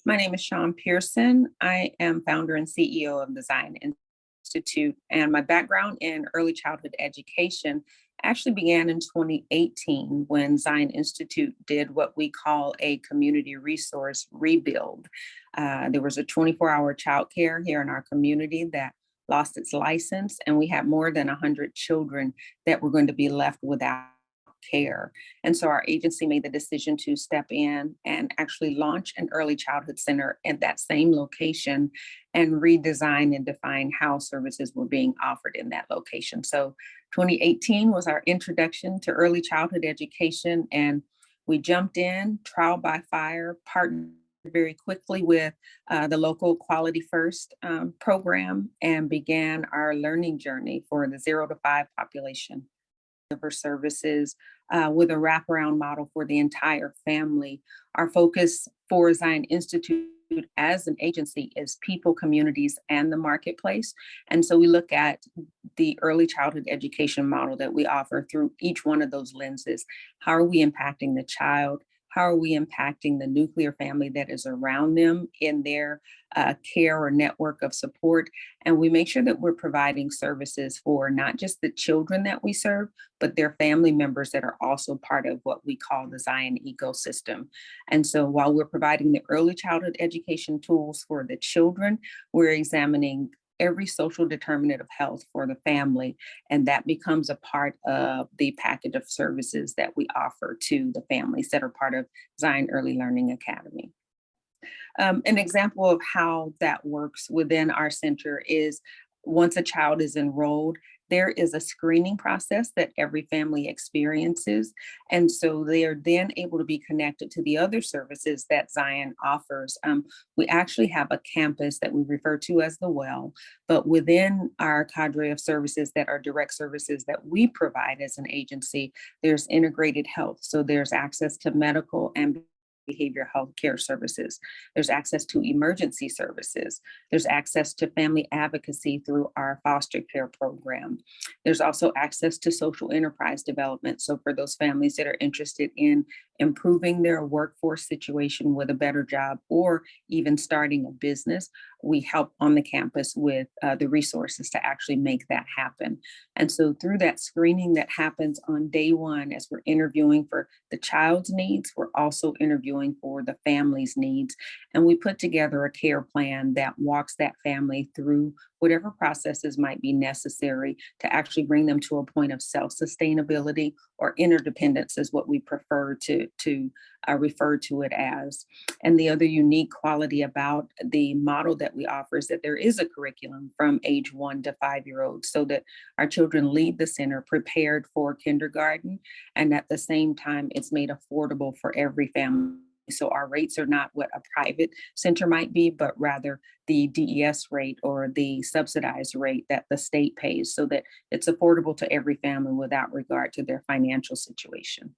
My name is Shawn Pearson. I am founder and CEO of the AzAEYC Institute, and my background in early childhood education actually began in 2018 when AzAEYC Institute did what we call a community resource rebuild. There was a 24-hour childcare here in our community that lost its license, and we had more than 100 children that were going to be left without care. And so our agency made the decision to step in and actually launch an early childhood center at that same location and redesign and define how services were being offered in that location. So 2018 was our introduction to early childhood education, and we jumped in, trial by fire, partnered very quickly with the local Quality First program, and began our learning journey for the 0 to 5 population of services with a wraparound model for the entire family. Our focus for AzAEYC Institute as an agency is people, communities, and the marketplace. And so we look at the early childhood education model that we offer through each one of those lenses. How are we impacting the child? How are we impacting the nuclear family that is around them in their care or network of support? And we make sure that we're providing services for not just the children that we serve, but their family members that are also part of what we call the AzAEYC ecosystem. And so while we're providing the early childhood education tools for the children, we're examining every social determinant of health for the family. And that becomes a part of the package of services that we offer to the families that are part of AzAEYC Early Learning Academy. An example of how that works within our center is once a child is enrolled, there is a screening process that every family experiences. And so they are then able to be connected to the other services that AzAEYC offers. We actually have a campus that we refer to as the Well, but within our cadre of services that are direct services that we provide as an agency, there's integrated health. So there's access to medical and behavioral health care services. There's access to emergency services. There's access to family advocacy through our foster care program. There's also access to social enterprise development. So for those families that are interested in improving their workforce situation with a better job or even starting a business, we help on the campus with the resources to actually make that happen. And so through that screening that happens on day one, as we're interviewing for the child's needs, we're also interviewing for the family's needs. And we put together a care plan that walks that family through whatever processes might be necessary to actually bring them to a point of self-sustainability, or interdependence is what we prefer to refer to it as. And the other unique quality about the model that we offer is that there is a curriculum from age 1 to 5-year-olds, so that our children leave the center prepared for kindergarten, and at the same time, it's made affordable for every family. So our rates are not what a private center might be, but rather the DES rate or the subsidized rate that the state pays, so that it's affordable to every family without regard to their financial situation.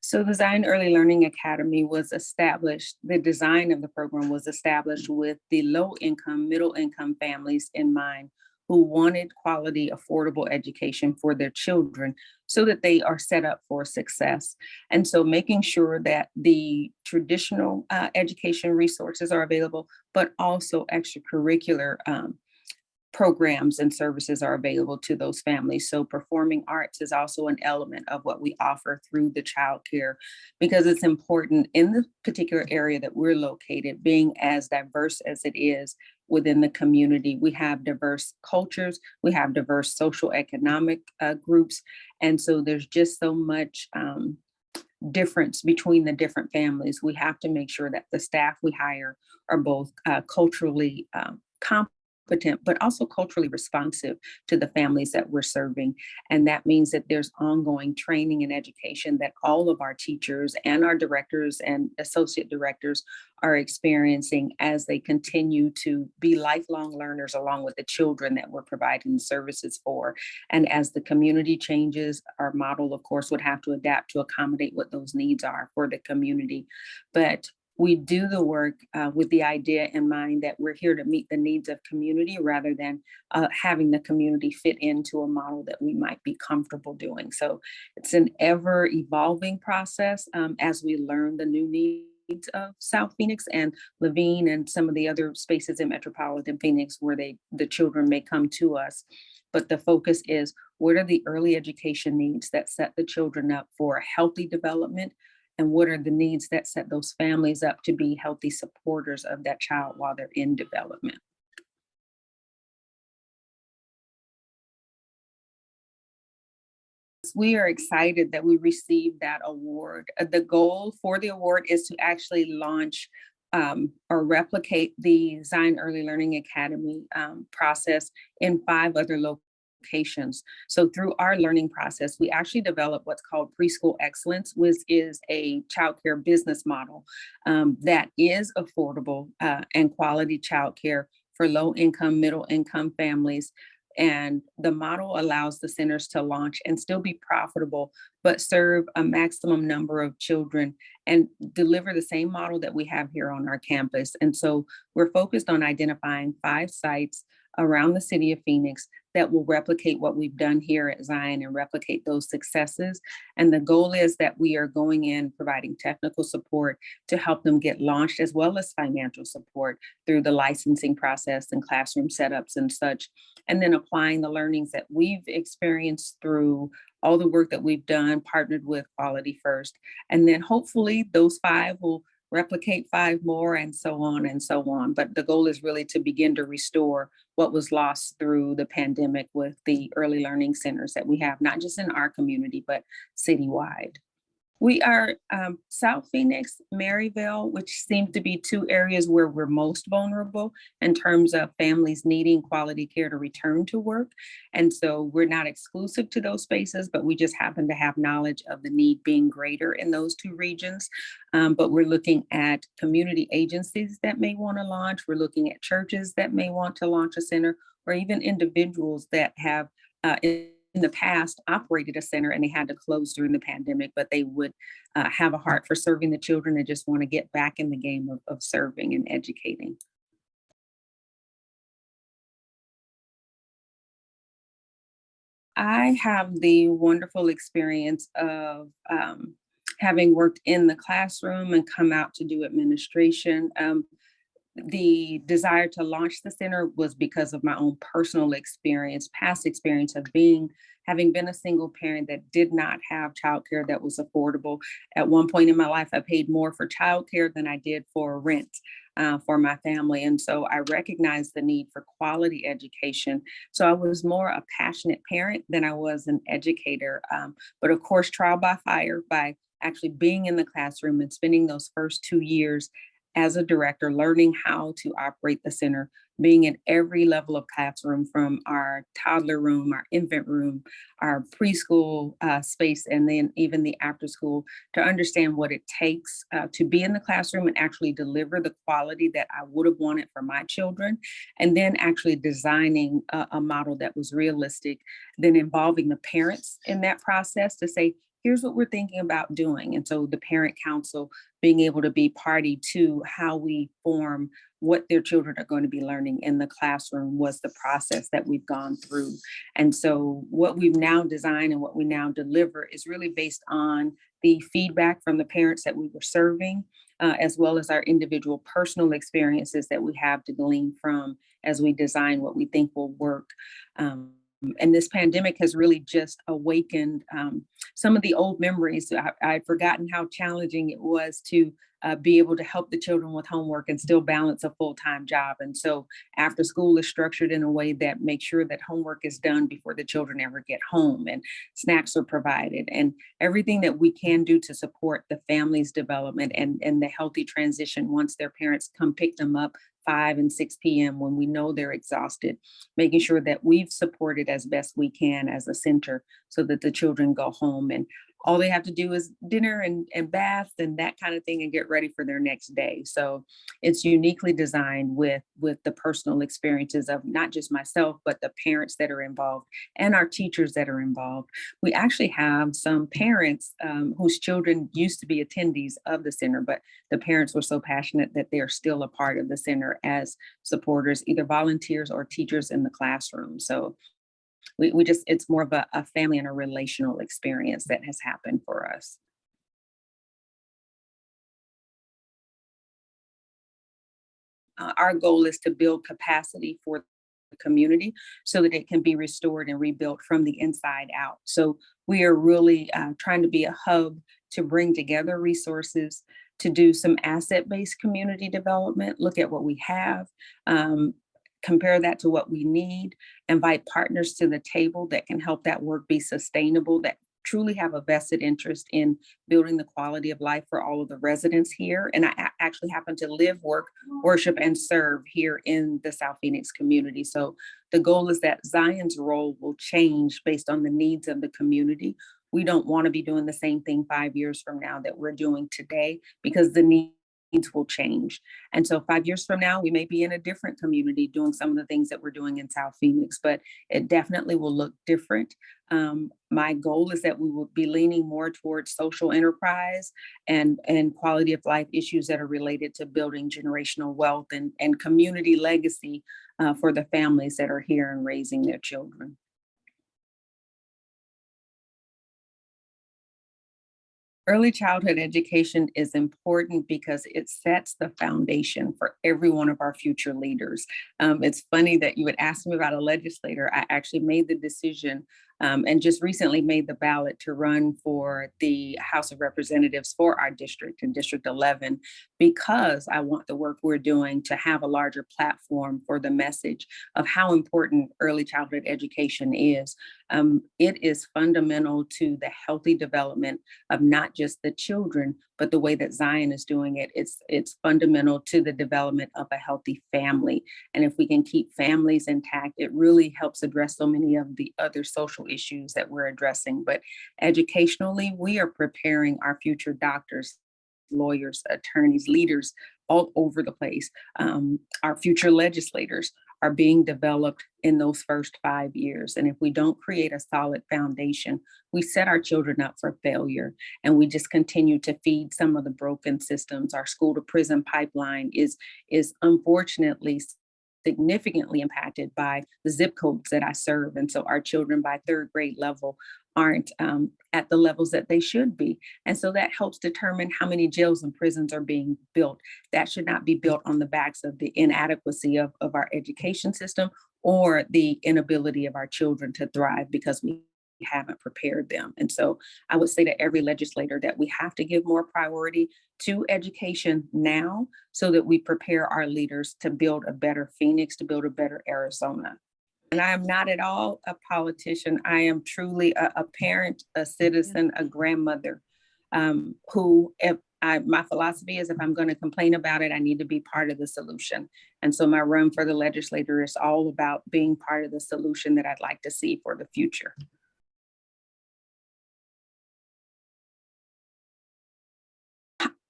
So the AzAEYC Early Learning Academy was established, the design of the program was established with the low income, middle income families in mind, who wanted quality, affordable education for their children so that they are set up for success. And so making sure that the traditional education resources are available, but also extracurricular programs and services are available to those families. So performing arts is also an element of what we offer through the childcare, because it's important in the particular area that we're located, being as diverse as it is within the community. We have diverse cultures, we have diverse social economic groups. And so there's just so much difference between the different families. We have to make sure that the staff we hire are both culturally competent, but also culturally responsive to the families that we're serving. And that means that there's ongoing training and education that all of our teachers and our directors and associate directors are experiencing as they continue to be lifelong learners along with the children that we're providing services for. And as the community changes, our model, of course, would have to adapt to accommodate what those needs are for the community. But we do the work with the idea in mind that we're here to meet the needs of community rather than having the community fit into a model that we might be comfortable doing. So it's an ever evolving process as we learn the new needs of South Phoenix and Levine and some of the other spaces in metropolitan Phoenix where the children may come to us. But the focus is, what are the early education needs that set the children up for healthy development? And what are the needs that set those families up to be healthy supporters of that child while they're in development? We are excited that we received that award. The goal for the award is to actually launch or replicate the Zion Early Learning Academy process in 5 other locations. So through our learning process, we actually developed what's called preschool excellence, which is a childcare business model that is affordable and quality childcare for low income, middle income families. And the model allows the centers to launch and still be profitable, but serve a maximum number of children and deliver the same model that we have here on our campus. And so we're focused on identifying 5 sites around the city of Phoenix that will replicate what we've done here at Zion and replicate those successes. And the goal is that we are going in providing technical support to help them get launched, as well as financial support through the licensing process and classroom setups and such. And then applying the learnings that we've experienced through all the work that we've done, partnered with Quality First. And then hopefully those 5 will replicate 5 more, and so on and so on. But the goal is really to begin to restore what was lost through the pandemic with the early learning centers that we have, not just in our community, but citywide. We are South Phoenix, Maryville, which seems to be 2 areas where we're most vulnerable in terms of families needing quality care to return to work. And so we're not exclusive to those spaces, but we just happen to have knowledge of the need being greater in those 2 regions. But we're looking at community agencies that may want to launch. We're looking at churches that may want to launch a center, or even individuals that have in the past operated a center and they had to close during the pandemic, but they would have a heart for serving the children and just want to get back in the game of serving and educating. I have the wonderful experience of having worked in the classroom and come out to do administration. The desire to launch the center was because of my own personal experience, past experience of having been a single parent that did not have childcare that was affordable. At one point in my life, I paid more for childcare than I did for rent for my family. And so I recognized the need for quality education. So I was more a passionate parent than I was an educator. But of course, trial by fire, by actually being in the classroom and spending those first 2 years as a director, learning how to operate the center, being in every level of classroom, from our toddler room, our infant room, our preschool space, and then even the after school, to understand what it takes to be in the classroom and actually deliver the quality that I would have wanted for my children. And then actually designing a model that was realistic, then involving the parents in that process to say, here's what we're thinking about doing. And so the parent council being able to be party to how we form what their children are going to be learning in the classroom was the process that we've gone through. And so what we've now designed and what we now deliver is really based on the feedback from the parents that we were serving, as well as our individual personal experiences that we have to glean from as we design what we think will work. And this pandemic has really just awakened some of the old memories. I'd forgotten how challenging it was to be able to help the children with homework and still balance a full-time job. And so after school is structured in a way that makes sure that homework is done before the children ever get home, and snacks are provided, and everything that we can do to support the family's development and the healthy transition once their parents come pick them up 5 and 6 p.m. when we know they're exhausted, making sure that we've supported as best we can as a center so that the children go home. And all they have to do is dinner and bath and that kind of thing and get ready for their next day. So it's uniquely designed with the personal experiences of not just myself, but the parents that are involved and our teachers that are involved. We actually have some parents whose children used to be attendees of the center, but the parents were so passionate that they're still a part of the center as supporters, either volunteers or teachers in the classroom. So we just, it's more of a family and a relational experience that has happened for us. Our goal is to build capacity for the community so that it can be restored and rebuilt from the inside out. So we are really trying to be a hub to bring together resources, to do some asset-based community development, look at what we have, compare that to what we need, invite partners to the table that can help that work be sustainable, that truly have a vested interest in building the quality of life for all of the residents here. And I actually happen to live, work, worship, and serve here in the South Phoenix community. So the goal is that Zion's role will change based on the needs of the community. We don't want to be doing the same thing 5 years from now that we're doing today, because the needs will change. And so 5 years from now, we may be in a different community doing some of the things that we're doing in South Phoenix, but it definitely will look different. My goal is that we will be leaning more towards social enterprise and quality of life issues that are related to building generational wealth and community legacy for the families that are here and raising their children. Early childhood education is important because it sets the foundation for every one of our future leaders. It's funny that you would ask me about a legislator. I actually made the decision and just recently made the ballot to run for the House of Representatives for our district in District 11, because I want the work we're doing to have a larger platform for the message of how important early childhood education is. It is fundamental to the healthy development of not just the children, but the way that Zion is doing it. It's fundamental to the development of a healthy family. And if we can keep families intact, it really helps address so many of the other social issues that we're addressing. But educationally, we are preparing our future doctors, lawyers, attorneys, leaders all over the place. Our future legislators are being developed in those first 5 years. And if we don't create a solid foundation, we set our children up for failure. And we just continue to feed some of the broken systems. Our school to prison pipeline is unfortunately significantly impacted by the zip codes that I serve. And so our children by third grade level aren't at the levels that they should be. And so that helps determine how many jails and prisons are being built. That should not be built on the backs of the inadequacy of our education system or the inability of our children to thrive because we haven't prepared them. And so I would say to every legislator that we have to give more priority to education now so that we prepare our leaders to build a better Phoenix, to build a better Arizona. And I am not at all a politician. I am truly a parent, a citizen, a grandmother who, if my philosophy is if I'm going to complain about it, I need to be part of the solution. And so my run for the legislator is all about being part of the solution that I'd like to see for the future.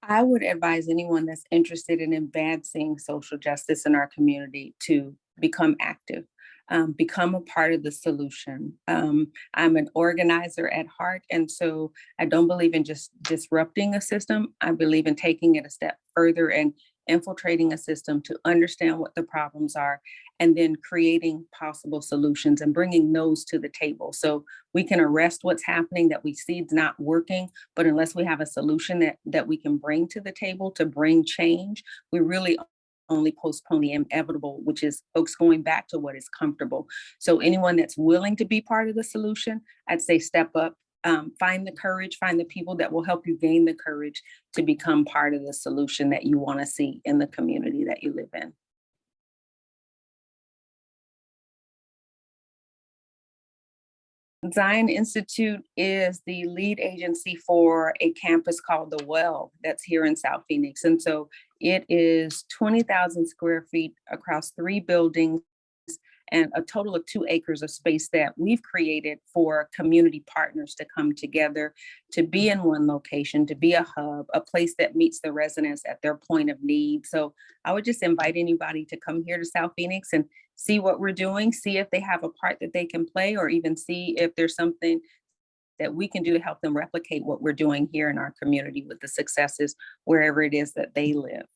I would advise anyone that's interested in advancing social justice in our community to become active, become a part of the solution. I'm an organizer at heart, and so I don't believe in just disrupting a system. I believe in taking it a step further and infiltrating a system to understand what the problems are, and then creating possible solutions and bringing those to the table. So we can arrest what's happening that we see is not working, but unless we have a solution that we can bring to the table to bring change, we really only postpone the inevitable, which is folks going back to what is comfortable. So anyone that's willing to be part of the solution, I'd say step up, find the courage, find the people that will help you gain the courage to become part of the solution that you want to see in the community that you live in. Zion Institute is the lead agency for a campus called The Well that's here in South Phoenix. And so it is 20,000 square feet across 3 buildings and a total of 2 acres of space that we've created for community partners to come together, to be in one location, to be a hub, a place that meets the residents at their point of need. So I would just invite anybody to come here to South Phoenix and see what we're doing, see if they have a part that they can play, or even see if there's something that we can do to help them replicate what we're doing here in our community with the successes wherever it is that they live.